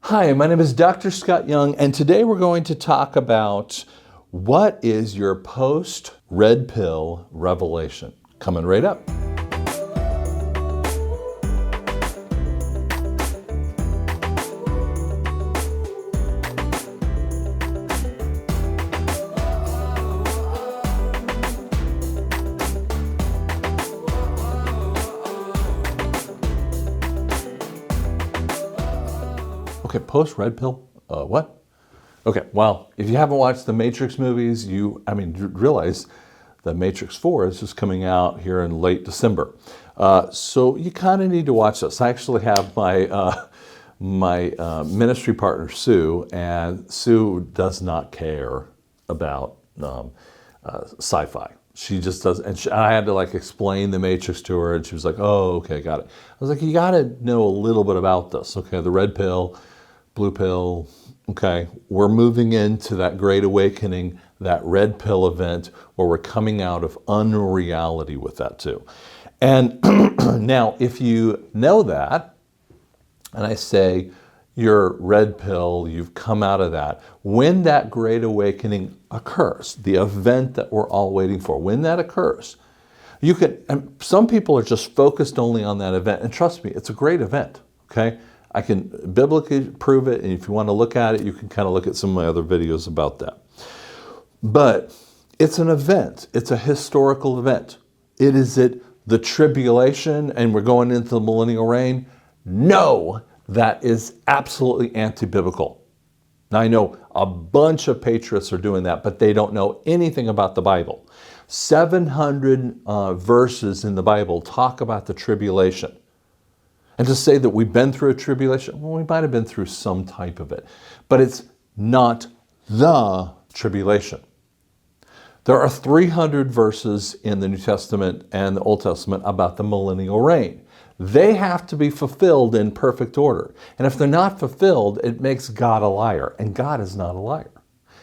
Hi, my name is Dr. Scott Young, and today we're going to talk about what is your post-red pill revelation. Coming right up. Okay, post-red pill? What? Okay, well, if you haven't watched the Matrix movies, realize the Matrix 4 is just coming out here in late December. So you kind of need to watch this. I actually have my ministry partner, Sue, and Sue does not care about sci-fi. She just does, and I had to explain the Matrix to her, and she was like, "Oh, okay, got it." I was like, "You got to know a little bit about this, okay? The red pill, blue pill, okay? We're moving into that great awakening, that red pill event, where we're coming out of unreality with that too." And now, if you know that, and I say, you're red pill, you've come out of that. When that great awakening occurs, the event that we're all waiting for, when that occurs, you can, and some people are just focused only on that event, and trust me, it's a great event, okay? I can biblically prove it, and if you want to look at it, you can kind of look at some of my other videos about that. But it's an event, it's a historical event. Is it the tribulation and we're going into the millennial reign? No! That is absolutely anti-biblical. Now, I know a bunch of patriots are doing that, but they don't know anything about the Bible. 700 verses in the Bible talk about the tribulation. And to say that we've been through a tribulation, well, we might have been through some type of it, but it's not the tribulation. There are 300 verses in the New Testament and the Old Testament about the millennial reign. They have to be fulfilled in perfect order. And if they're not fulfilled, it makes God a liar. And God is not a liar.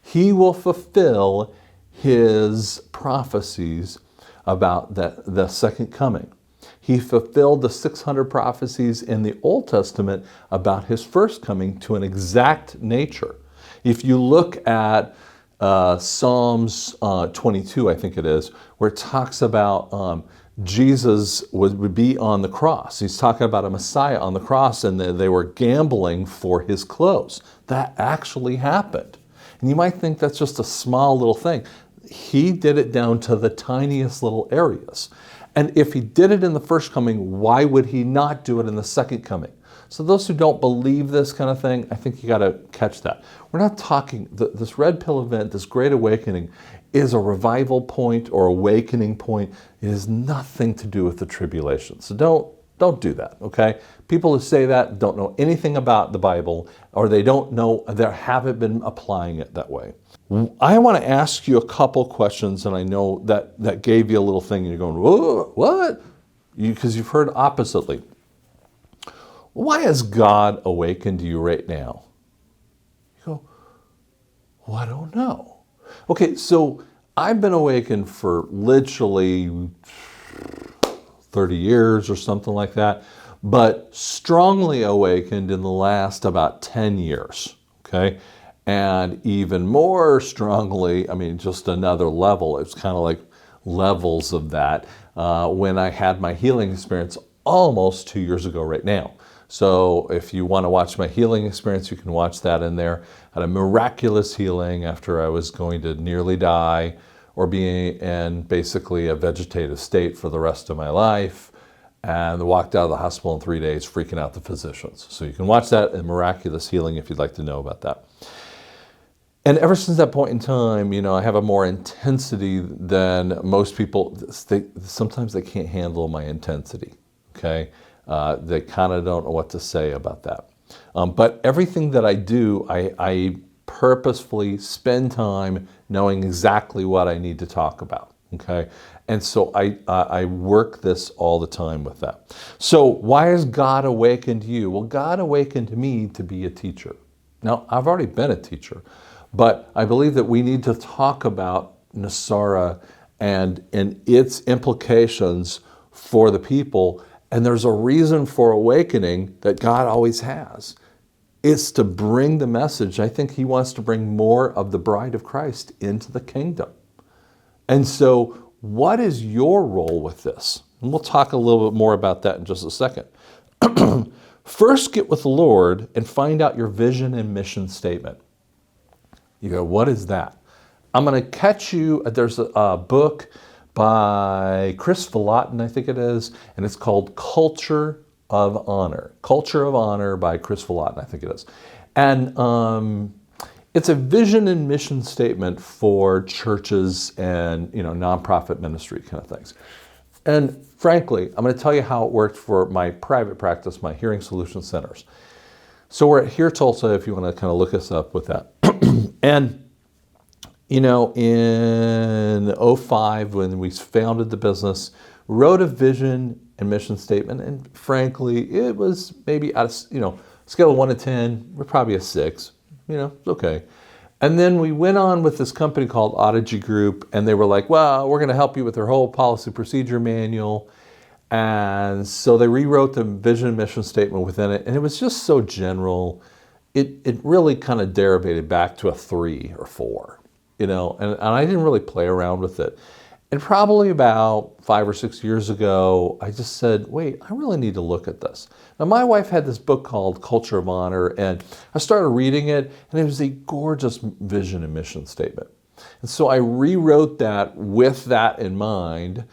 He will fulfill his prophecies about the second coming. He fulfilled the 600 prophecies in the Old Testament about his first coming to an exact nature. If you look at Psalms 22, I think it is, where it talks about Jesus would be on the cross. He's talking about a Messiah on the cross, and they were gambling for his clothes. That actually happened. And you might think that's just a small little thing. He did it down to the tiniest little areas. And if he did it in the first coming, why would he not do it in the second coming? So those who don't believe this kind of thing, I think you got to catch that. We're not talking, this red pill event, this great awakening, is a revival point or awakening point. It has nothing to do with the tribulation. So don't do that, okay? People who say that don't know anything about the Bible, or they don't know, they haven't been applying it that way. I want to ask you a couple questions, and I know that gave you a little thing, and you're going, whoa, what? Because you've heard oppositely. Why has God awakened you right now? You go, well, I don't know. Okay, so I've been awakened for literally 30 years or something like that, but strongly awakened in the last about 10 years, okay? And even more strongly, just another level. It's kind of like levels of that when I had my healing experience almost 2 years ago right now. So if you want to watch my healing experience, you can watch that in there. I had a miraculous healing after I was going to nearly die or be in basically a vegetative state for the rest of my life, and walked out of the hospital in 3 days freaking out the physicians. So you can watch that in Miraculous Healing if you'd like to know about that. And ever since that point in time, I have a more intensity than most people. Sometimes they can't handle my intensity, okay? They kind of don't know what to say about that. But everything that I do, I purposefully spend time knowing exactly what I need to talk about, okay? And so I work this all the time with that. So why has God awakened you? Well, God awakened me to be a teacher. Now, I've already been a teacher, but I believe that we need to talk about NESARA and its implications for the people. And there's a reason for awakening that God always has. It's to bring the message. I think he wants to bring more of the bride of Christ into the kingdom. And so what is your role with this? And we'll talk a little bit more about that in just a second. First, get with the Lord and find out your vision and mission statement. You go, what is that? I'm going to catch you. There's a book by Chris Vallotton, I think it is, and it's called Culture of Honor. Culture of Honor by Chris Vallotton, I think it is. And it's a vision and mission statement for churches and nonprofit ministry kind of things. And frankly, I'm going to tell you how it worked for my private practice, my hearing solution centers. So we're at Here Tulsa, if you want to kind of look us up with that. And in 2005, when we founded the business, wrote a vision and mission statement, and frankly, it was maybe out of scale of 1 to 10, we're probably a 6. It's okay. And then we went on with this company called Audigy Group, and they were like, well, we're going to help you with their whole policy procedure manual. And so they rewrote the vision and mission statement within it, and it was just so general. It really kind of derivated back to a 3 or 4, and I didn't really play around with it. And probably about 5 or 6 years ago, I just said, wait, I really need to look at this. Now, my wife had this book called Culture of Honor, and I started reading it, and it was a gorgeous vision and mission statement. And so I rewrote that with that in mind,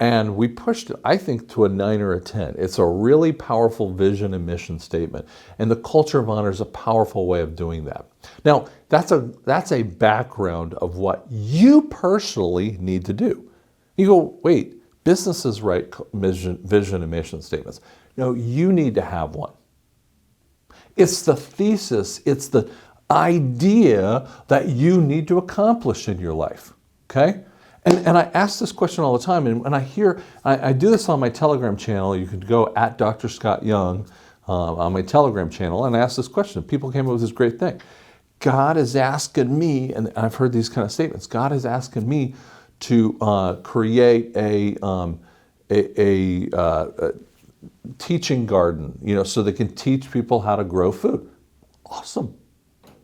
and we pushed it, I think, to a 9 or a 10. It's a really powerful vision and mission statement, and the Culture of Honor is a powerful way of doing that. Now, that's a background of what you personally need to do. You go, wait, businesses write vision and mission statements. No, you need to have one. It's the thesis, it's the idea that you need to accomplish in your life, okay? And I ask this question all the time, and when I do this on my Telegram channel. You can go at Dr. Scott Young on my Telegram channel and ask this question. People came up with this great thing. God is asking me, and I've heard these kind of statements, God is asking me to create a teaching garden, so they can teach people how to grow food. Awesome,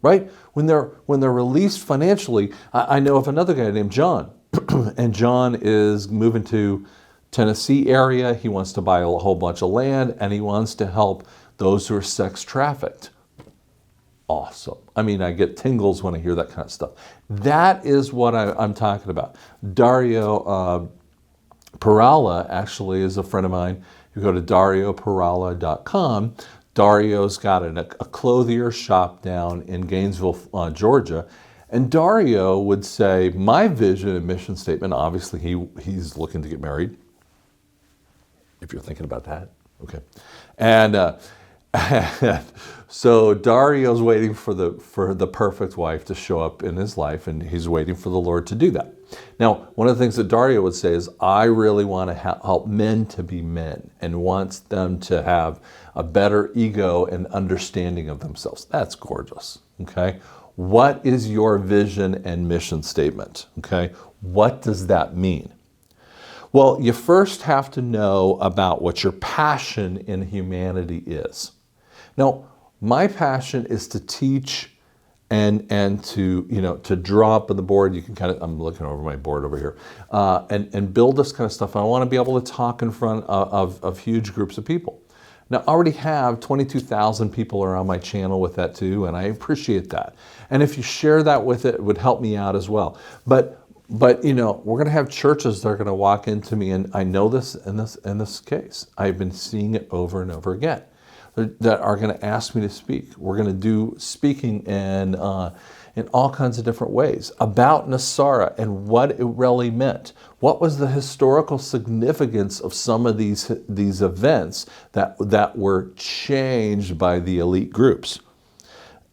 right? When they're released financially, I know of another guy named John, and John is moving to Tennessee area. He wants to buy a whole bunch of land, and he wants to help those who are sex trafficked. Awesome. I mean, I get tingles when I hear that kind of stuff. That is what I'm talking about. Dario Parala actually is a friend of mine. You go to darioparala.com. Dario's got a clothier shop down in Gainesville, Georgia. And Dario would say, my vision and mission statement, obviously he's looking to get married, if you're thinking about that. Okay. And so Dario's waiting for the perfect wife to show up in his life, and he's waiting for the Lord to do that. Now, one of the things that Dario would say is, I really want to help men to be men, and wants them to have a better ego and understanding of themselves. That's gorgeous, okay? What is your vision and mission statement, okay? What does that mean? Well, you first have to know about what your passion in humanity is. Now, my passion is to teach and to draw up on the board. You can kind of, I'm looking over my board over here, and build this kind of stuff. And I want to be able to talk in front of huge groups of people. Now, I already have 22,000 people are on my channel with that too, and I appreciate that. And if you share that with it would help me out as well. But we're going to have churches that are going to walk into me, and I know this in this case. I've been seeing it over and over again. That are going to ask me to speak. We're going to do speaking in all kinds of different ways about NESARA and what it really meant. What was the historical significance of some of these events that were changed by the elite groups?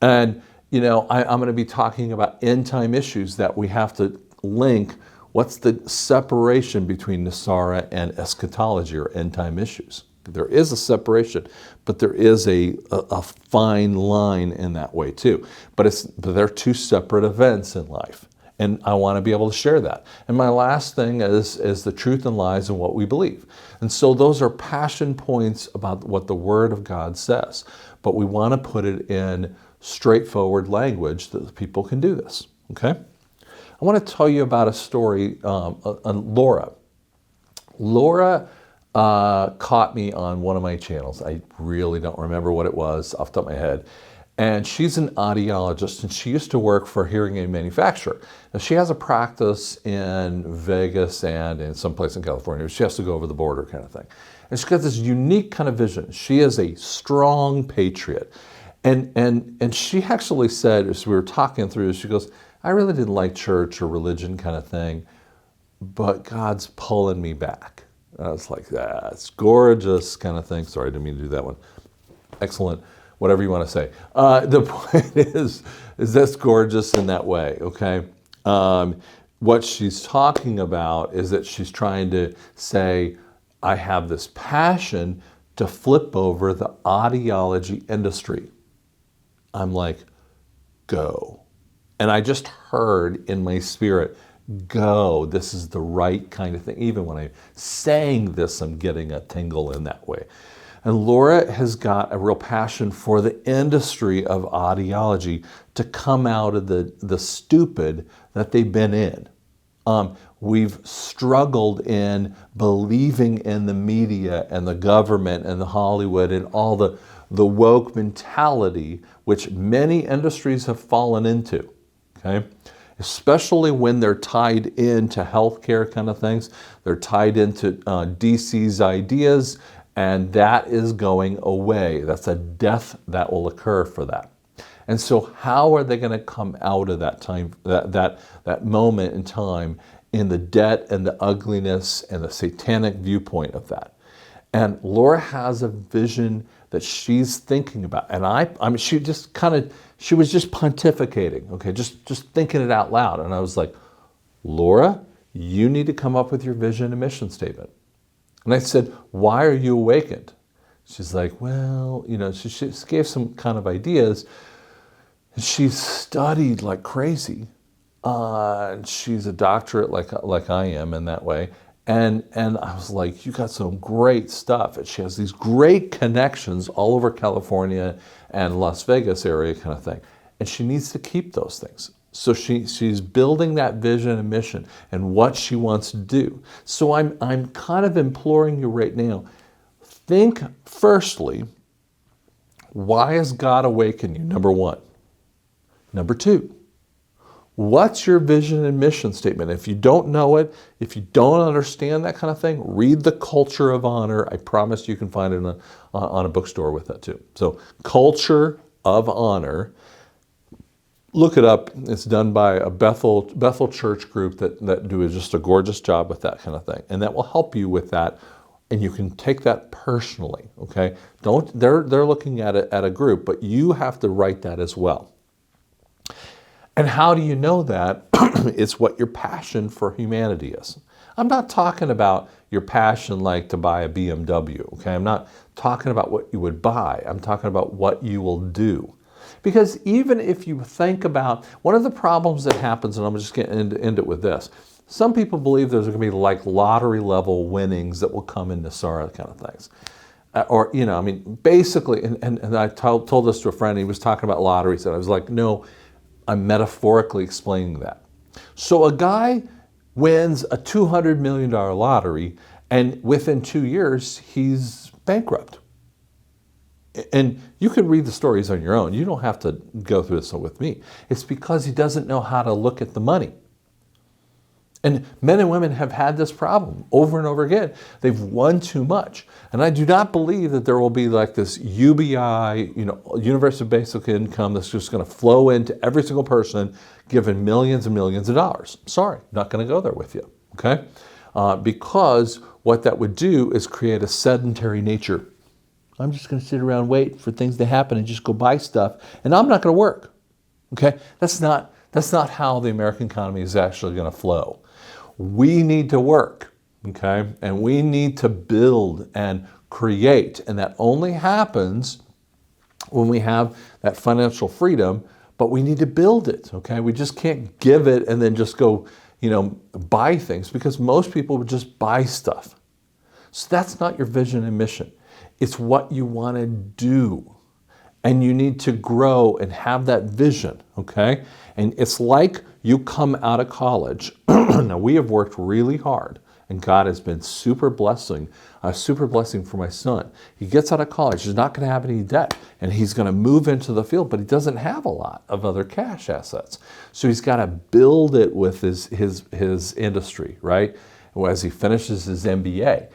And I'm going to be talking about end time issues that we have to link. What's the separation between NESARA and eschatology, or end time issues? There is a separation, but there is a fine line in that way too. But they're two separate events in life, and I want to be able to share that. And my last thing is the truth and lies and what we believe. And so those are passion points about what the Word of God says. but we want to put it in straightforward language that people can do this, okay? I want to tell you about a story on Laura. Laura caught me on one of my channels. I really don't remember what it was off the top of my head. And she's an audiologist, and she used to work for a hearing aid manufacturer. Now, she has a practice in Vegas and in some place in California. She has to go over the border kind of thing. And she's got this unique kind of vision. She is a strong patriot. And she actually said, as we were talking through, she goes, I really didn't like church or religion kind of thing, but God's pulling me back. And I was like, that's gorgeous kind of thing. Sorry, I didn't mean to do that one. Excellent. Whatever you want to say. The point is that's gorgeous in that way, okay? What she's talking about is that she's trying to say, I have this passion to flip over the audiology industry. I'm like, go. And I just heard in my spirit, go, this is the right kind of thing. Even when I'm saying this, I'm getting a tingle in that way. And Laura has got a real passion for the industry of audiology to come out of the stupid that they've been in. We've struggled in believing in the media and the government and the Hollywood and all the woke mentality, which many industries have fallen into, okay? Especially when they're tied into healthcare kind of things. They're tied into DC's ideas, and that is going away. That's a death that will occur for that. And so how are they going to come out of that time, that moment in time, in the debt and the ugliness and the satanic viewpoint of that? And Laura has a vision that she's thinking about. And I mean, she was just pontificating, okay, just thinking it out loud. And I was like, Laura, you need to come up with your vision and mission statement. And I said, why are you awakened? She's like, well, you know, she gave some kind of ideas. And she studied like crazy. And she's a doctorate like I am in that way. And I was like, you got some great stuff. And she has these great connections all over California and Las Vegas area kind of thing. And she needs to keep those things. So she's building that vision and mission and what she wants to do. So I'm kind of imploring you right now, think firstly, why has God awakened you? Number one. Number two, what's your vision and mission statement? If you don't know it, if you don't understand that kind of thing, read The Culture of Honor. I promise you can find it on a bookstore with that too. So Culture of Honor. Look it up. It's done by a Bethel church group that do just a gorgeous job with that kind of thing. And that will help you with that. And you can take that personally, okay? They're looking at it at a group, but you have to write that as well. And how do you know that? It's what your passion for humanity is. I'm not talking about your passion like to buy a BMW, okay? I'm not talking about what you would buy. I'm talking about what you will do. Because even if you think about, one of the problems that happens, and I'm just going to end it with this, some people believe there's going to be like lottery level winnings that will come in NESARA kind of things. Or, you know, I mean, basically, and I told this to a friend, he was talking about lotteries, and I was like, no, I'm metaphorically explaining that. So a guy wins a $200 million lottery, and within 2 years, he's bankrupt. And you can read the stories on your own. You don't have to go through this with me. It's because he doesn't know how to look at the money. And men and women have had this problem over and over again. They've won too much. And I do not believe that there will be like this UBI, you know, universal basic income that's just going to flow into every single person given millions and millions of dollars. Sorry, not going to go there with you, okay? Because what that would do is create a sedentary nature. I'm just going to sit around, wait for things to happen and just go buy stuff, and I'm not going to work. Okay? That's not how the American economy is actually going to flow. We need to work, okay? And we need to build and create, and that only happens when we have that financial freedom, but we need to build it, okay? We just can't give it and then just go, you know, buy things, because most people would just buy stuff. So that's not your vision and mission. It's what you want to do. And you need to grow and have that vision, okay? And it's like you come out of college. Now, we have worked really hard, and God has been super blessing for my son. He gets out of college, he's not going to have any debt, and he's going to move into the field, but he doesn't have a lot of other cash assets. So he's got to build it with his industry, right? As he finishes his MBA.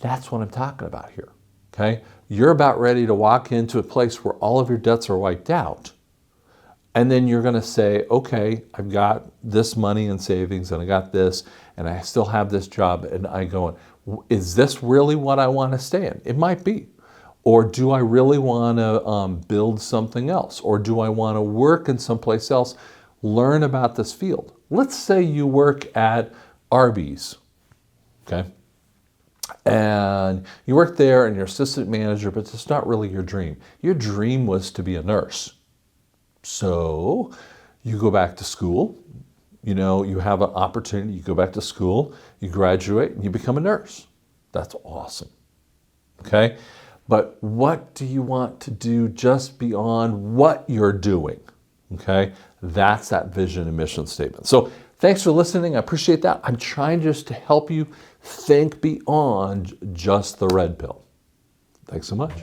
That's what I'm talking about here, okay? You're about ready to walk into a place where all of your debts are wiped out. And then you're going to say, okay, I've got this money in savings and I got this and I still have this job. And I go, is this really what I want to stay in? It might be. Or do I really want to build something else? Or do I want to work in someplace else, learn about this field? Let's say you work at Arby's, okay? And you work there and you're assistant manager, but it's not really your dream. Your dream was to be a nurse. So you go back to school, you have an opportunity, you go back to school, you graduate, and you become a nurse. That's awesome, okay? But what do you want to do just beyond what you're doing, okay? That's that vision and mission statement. So thanks for listening. I appreciate that. I'm trying just to help you think beyond just the red pill. Thanks so much.